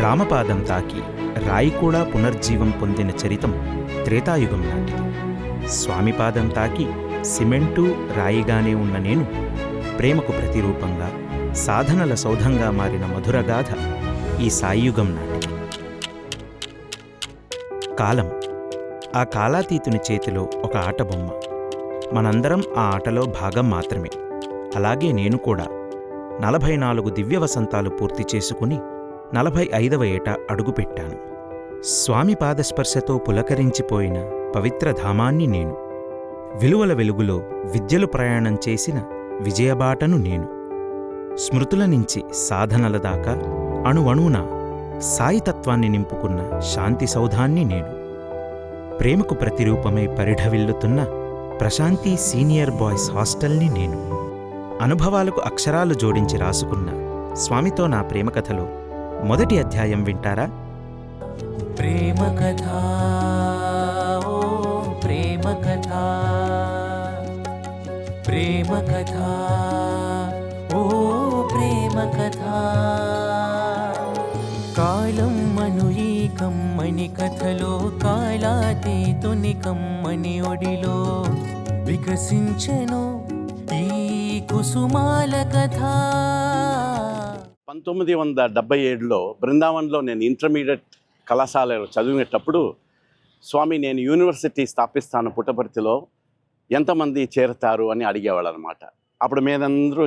రామపాదం తాకి రాయి కూడా పునర్జీవం పొందిన చరితం త్రేతాయుగం నాటిది. స్వామిపాదం తాకి సిమెంటు రాయిగానే ఉన్న నేను ప్రేమకు ప్రతిరూపంగా సాధనల సౌధంగా మారిన మధురగాథ ఈ సాయుగం నాటిది. కాలం, ఆ కాలాతీతుని చేతిలో ఒక ఆటబొమ్మ. మనందరం ఆ ఆటలో భాగం మాత్రమే. అలాగే నేను కూడా 44 దివ్య వసంతాలు పూర్తి చేసుకుని 45వ ఏట అడుగుపెట్టాను. స్వామి పాదస్పర్శతో పులకరించిపోయిన పవిత్ర ధామాన్ని నేను. విలువల వెలుగులో విద్యలు ప్రయాణం చేసిన విజయబాటను నేను. స్మృతుల నుంచి సాధనల దాకా అణువణువున సాయితత్వాన్ని నింపుకున్న శాంతి సౌధాన్ని నేను. ప్రేమకు ప్రతిరూపమై పరిఢవిల్లుతున్న ప్రశాంతి సీనియర్ బాయ్స్ హాస్టల్ని నేను. అనుభవాలకు అక్షరాలు జోడించి రాసుకున్న స్వామితో నా ప్రేమ కథలో మొదటి అధ్యాయం వింటారా? ప్రేమ కథ, ఓ ప్రేమ కథ, ప్రేమ కథ, ఓ ప్రేమ కథ. కాలం అను ఈ కమ్మని కథలో కాలాతీతుని కమ్మని ఒడిలో వికసించెను ఈ కుసుమాల కథ. 1977లో బృందావన్లో నేను ఇంటర్మీడియట్ కళాశాలలో చదివేటప్పుడు స్వామి నేను యూనివర్సిటీ స్థాపిస్తాను పుట్టపర్తిలో, ఎంతమంది చేరతారు అని అడిగేవాళ్ళు అనమాట. అప్పుడు మీరందరూ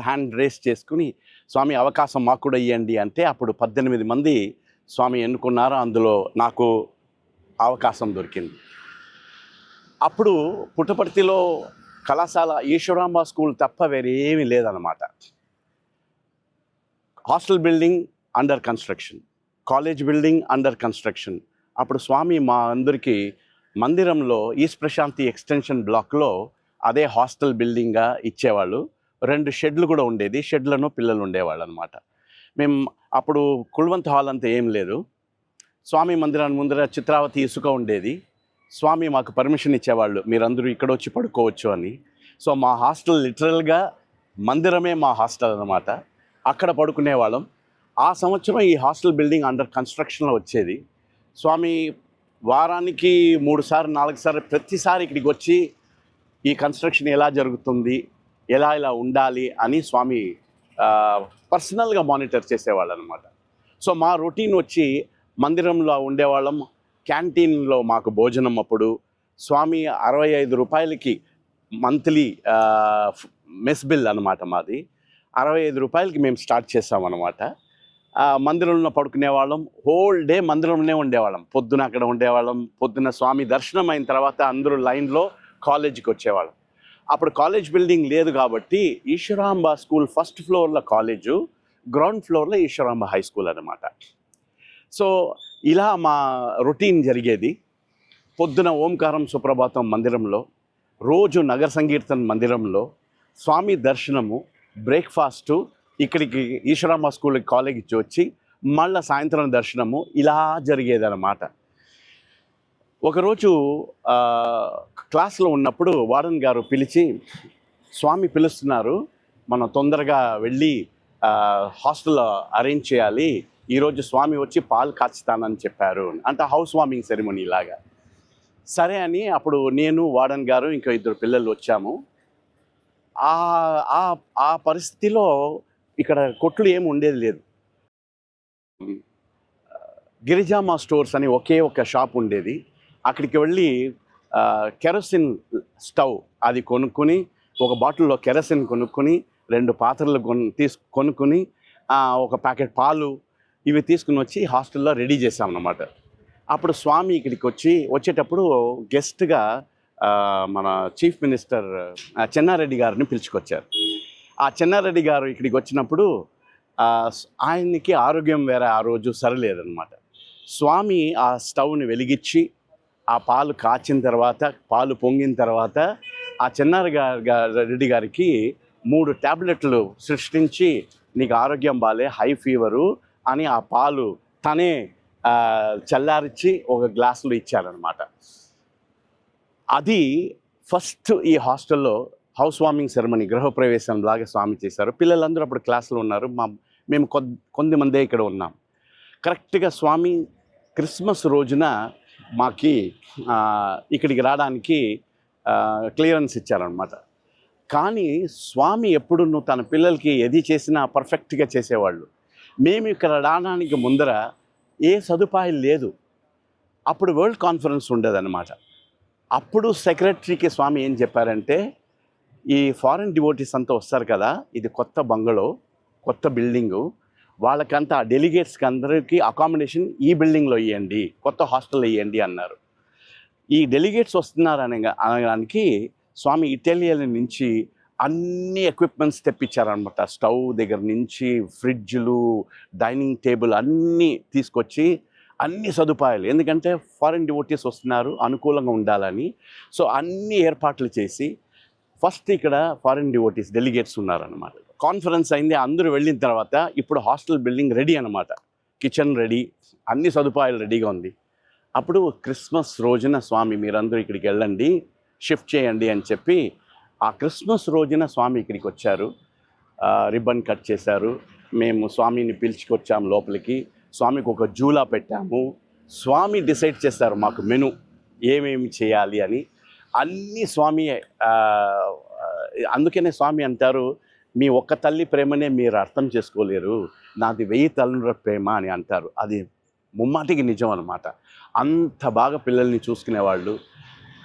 హ్యాండ్ రేస్ చేసుకుని స్వామి అవకాశం మాకు కూడా ఇవ్వండి అంటే అప్పుడు 18 మంది స్వామి ఎన్నుకున్నారు. అందులో నాకు అవకాశం దొరికింది. అప్పుడు పుట్టపర్తిలో కళాశాల ఈశ్వరాంబ స్కూల్ తప్ప వేరేమీ లేదన్నమాట. Hostel building under construction, college building under construction. అప్పుడు స్వామి మా అందరికీ మందిరంలో ఈస్ట్ ప్రశాంతి ఎక్స్టెన్షన్ బ్లాక్లో అదే హాస్టల్ బిల్డింగ్గా ఇచ్చేవాళ్ళు. 2 షెడ్లు కూడా ఉండేది. షెడ్లను పిల్లలు ఉండేవాళ్ళు అనమాట. మేము అప్పుడు కుల్వంత్ హాల్ అంతా ఏం లేదు. స్వామి మందిరాన్ని ముందర చిత్రావతి ఇసుక ఉండేది. స్వామి మాకు పర్మిషన్ ఇచ్చేవాళ్ళు, మీరందరూ ఇక్కడ వచ్చి పడుకోవచ్చు అని. సో మా హాస్టల్ లిటరల్గా మందిరమే మా హాస్టల్ అనమాట. అక్కడ పడుకునేవాళ్ళం. ఆ సంవత్సరం ఈ హాస్టల్ బిల్డింగ్ అండర్ కన్స్ట్రక్షన్లో వచ్చేది. స్వామి వారానికి 3 సార్లు 4 సార్లు ప్రతిసారి ఇక్కడికి వచ్చి ఈ కన్స్ట్రక్షన్ ఎలా జరుగుతుంది, ఎలా ఉండాలి అని స్వామి పర్సనల్గా మానిటర్ చేసేవాళ్ళు అనమాట. సో మా రొటీన్ వచ్చి మందిరంలో ఉండేవాళ్ళం. క్యాంటీన్లో మాకు భోజనం అప్పుడు స్వామి 65 రూపాయలకి మంత్లీ మెస్ బిల్ అనమాట మాది. 65 రూపాయలకి మేము స్టార్ట్ చేసామన్నమాట. మందిరంలో పడుకునేవాళ్ళం. హోల్ డే మందిరంలోనే ఉండేవాళ్ళం. పొద్దున అక్కడ ఉండేవాళ్ళం. పొద్దున స్వామి దర్శనం అయిన తర్వాత అందరూ లైన్లో కాలేజీకి వచ్చేవాళ్ళం. అప్పుడు కాలేజ్ బిల్డింగ్ లేదు కాబట్టి ఈశ్వరాంబ స్కూల్ ఫస్ట్ ఫ్లోర్లో కాలేజు, గ్రౌండ్ ఫ్లోర్లో ఈశ్వరాంబ హై స్కూల్ అనమాట. సో ఇలా మా రొటీన్ జరిగేది. పొద్దున ఓంకారం సుప్రభాతం మందిరంలో, రోజు నగర సంకీర్తన మందిరంలో, స్వామి దర్శనము, బ్రేక్ఫాస్టు ఇక్కడికి ఈశ్వరాంబ స్కూల్ కాలేజీకి వచ్చి మళ్ళీ సాయంత్రం దర్శనము, ఇలా జరిగేదన్నమాట. ఒకరోజు క్లాస్లో ఉన్నప్పుడు వార్డెన్ గారు పిలిచి, స్వామి పిలుస్తున్నారు, మనం తొందరగా వెళ్ళి హాస్టల్ అరేంజ్ చేయాలి, ఈరోజు స్వామి వచ్చి పాలు కాచుతానని చెప్పారు. అంటే హౌస్ వార్మింగ్ సెరమనీ లాగా. సరే అని అప్పుడు నేను, వార్డెన్ గారు, ఇంకా 2 పిల్లలు వచ్చాము. ఆ పరిస్థితిలో ఇక్కడ కొట్లు ఏమి ఉండేది లేదు. గిరిజామా స్టోర్స్ అని ఒకే ఒక షాప్ ఉండేది. అక్కడికి వెళ్ళి కెరోసిన్ స్టవ్ అది కొనుక్కొని, ఒక బాటిల్లో కెరోసిన్ కొనుక్కొని, 2 పాత్రలు కొనుక్కొని, ఒక ప్యాకెట్ పాలు ఇవి తీసుకుని వచ్చి హాస్టల్లో రెడీ చేసామన్నమాట. అప్పుడు స్వామి ఇక్కడికి వచ్చేటప్పుడు గెస్ట్గా మన చీఫ్ మినిస్టర్ చెన్నారెడ్డి గారిని పిలుచుకొచ్చారు. ఆ చెన్నారెడ్డి గారు ఇక్కడికి వచ్చినప్పుడు ఆయనకి ఆరోగ్యం వేరే ఆ రోజు సరిలేదన్నమాట. స్వామి ఆ స్టవ్ని వెలిగించి ఆ పాలు కాచిన తర్వాత, పాలు పొంగిన తర్వాత ఆ చెన్నారెడ్డి గారికి 3 ట్యాబ్లెట్లు సృష్టించి, నీకు ఆరోగ్యం బాలే, హై ఫీవరు అని ఆ పాలు తనే చల్లారించి ఒక గ్లాసులో ఇచ్చారనమాట. అది ఫస్ట్ ఈ హాస్టల్లో హౌస్ వార్మింగ్ సెరమనీ, గృహప్రవేశం లాగా స్వామి చేశారు. పిల్లలందరూ అప్పుడు క్లాస్లో ఉన్నారు. మేము కొంతమందే ఇక్కడ ఉన్నాం. కరెక్ట్గా స్వామి క్రిస్మస్ రోజున మాకి ఇక్కడికి రావడానికి క్లియరెన్స్ ఇచ్చారనమాట. కానీ స్వామి ఎప్పుడు తన పిల్లలకి ఏది చేసినా పర్ఫెక్ట్గా చేసేవాళ్ళు. మేము ఇక్కడ రావడానికి ముందర ఏ సదుపాయం లేదు. అప్పుడు వరల్డ్ కాన్ఫరెన్స్ ఉండేదన్నమాట. అప్పుడు సెక్రటరీకి స్వామి ఏం చెప్పారంటే, ఈ ఫారిన్ డివోటీస్ అంతా వస్తారు కదా, ఇది కొత్త బంగళో, కొత్త బిల్డింగు, వాళ్ళకంతా ఆ డెలిగేట్స్కి అందరికీ అకామిడేషన్ ఈ బిల్డింగ్లో ఇవ్వండి, కొత్త హాస్టల్ ఇవ్వండి అన్నారు. ఈ డెలిగేట్స్ వస్తున్నారు అనడానికి స్వామి ఇటాలియన్ నుంచి అన్ని ఎక్విప్మెంట్స్ తెప్పించారనమాట. స్టవ్ దగ్గర నుంచి ఫ్రిడ్జ్లు, డైనింగ్ టేబుల్ అన్నీ తీసుకొచ్చి అన్ని సదుపాయాలు, ఎందుకంటే ఫారిన్ డివోటీస్ వస్తున్నారు, అనుకూలంగా ఉండాలని. సో అన్ని ఏర్పాట్లు చేసి ఫస్ట్ ఇక్కడ ఫారిన్ డివోటీస్ డెలిగేట్స్ ఉన్నారనమాట. కాన్ఫరెన్స్ అయింది, అందరూ వెళ్ళిన తర్వాత ఇప్పుడు హాస్టల్ బిల్డింగ్ రెడీ అనమాట. కిచెన్ రెడీ, అన్ని సదుపాయాలు రెడీగా ఉంది. అప్పుడు క్రిస్మస్ రోజున స్వామి మీరందరూ ఇక్కడికి వెళ్ళండి, షిఫ్ట్ చేయండి అని చెప్పి ఆ క్రిస్మస్ రోజున స్వామి ఇక్కడికి వచ్చారు. రిబ్బన్ కట్ చేశారు. మేము స్వామిని పిలుచుకొచ్చాము లోపలికి. స్వామికి ఒక జూలా పెట్టాము. స్వామి డిసైడ్ చేస్తారు మాకు మెను ఏమేమి చేయాలి అని. అన్నీ స్వామి. అందుకనే స్వామి అంటారు, మీ ఒక్క తల్లి ప్రేమనే మీరు అర్థం చేసుకోలేరు, నాది 1000 తల్లుల ప్రేమ అని అంటారు. అది ముమ్మాటికి నిజం అన్నమాట. అంత బాగా పిల్లల్ని చూసుకునేవాళ్ళు.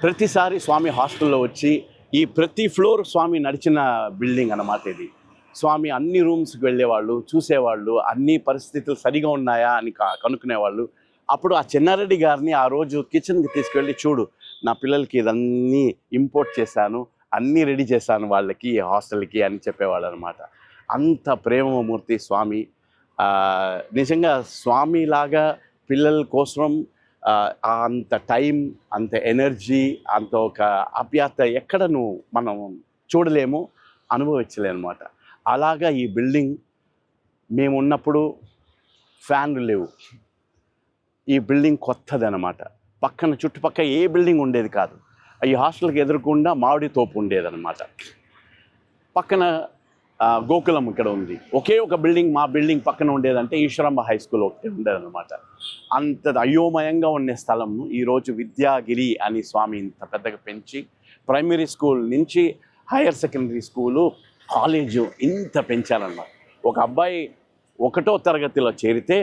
ప్రతిసారి స్వామి హాస్టల్లో వచ్చి ఈ ప్రతి ఫ్లోర్ స్వామి నడిచిన బిల్డింగ్ అన్నమాట ఇది. స్వామి అన్ని రూమ్స్కి వెళ్ళేవాళ్ళు, చూసేవాళ్ళు, అన్ని పరిస్థితులు సరిగా ఉన్నాయా అని కనుక్కునేవాళ్ళు. అప్పుడు ఆ చెన్నారెడ్డి గారిని ఆ రోజు కిచెన్కి తీసుకెళ్ళి, చూడు నా పిల్లలకి ఇదన్నీ ఇంపోర్ట్ చేశాను, అన్నీ రెడీ చేశాను వాళ్ళకి హాస్టల్కి అని చెప్పేవాళ్ళు అనమాట. అంత ప్రేమమూర్తి స్వామి. నిజంగా స్వామిలాగా పిల్లల కోసం అంత టైం, అంత ఎనర్జీ, అంత ఒక ఆప్యాయత ఎక్కడను మనం చూడలేము, అనుభవించలేము అనమాట. అలాగా ఈ బిల్డింగ్ మేము ఉన్నప్పుడు ఫ్యాన్లు లేవు. ఈ బిల్డింగ్ కొత్తదనమాట. పక్కన చుట్టుపక్కల ఏ బిల్డింగ్ ఉండేది కాదు. ఈ హాస్టల్కి ఎదురుకుండా మామిడి తోపు ఉండేదన్నమాట. పక్కన గోకులం ఇక్కడ ఉంది. ఒకే ఒక బిల్డింగ్ మా బిల్డింగ్ పక్కన ఉండేదంటే ఈశ్వరమ్మ హై స్కూల్ ఒకటి ఉండేదన్నమాట. అంత అయోమయంగా ఉండే స్థలం ఈరోజు విద్యాగిరి అని స్వామి ఇంత పెద్దగా పెంచి, ప్రైమరీ స్కూల్ నుంచి హైయర్ సెకండరీ స్కూలు, కాలేజు ఇంత పెంచారన్నమాట. ఒక అబ్బాయి 1వ తరగతిలో చేరితే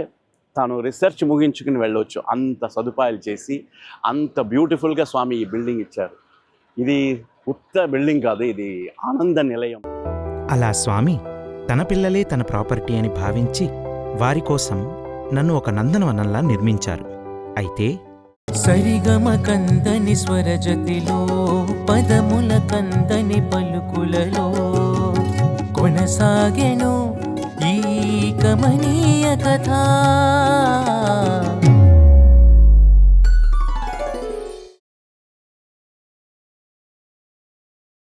తను రీసెర్చ్ ముగించుకుని వెళ్ళవచ్చు, అంత సదుపాయాలు చేసి అంత బ్యూటిఫుల్గా స్వామి ఈ బిల్డింగ్ ఇచ్చారు. ఇది ఉత్త బిల్డింగ్ కాదు, ఇది ఆనంద నిలయం. అలా స్వామి తన పిల్లలే తన ప్రాపర్టీ అని భావించి వారి కోసం నన్ను ఒక నందనవనంలా నిర్మించారు. అయితే సరిగమ కందని స్వరజతిలో, పదముల కందని పలుకులలో కొనసాగెను ఈ కమనీయ కథ.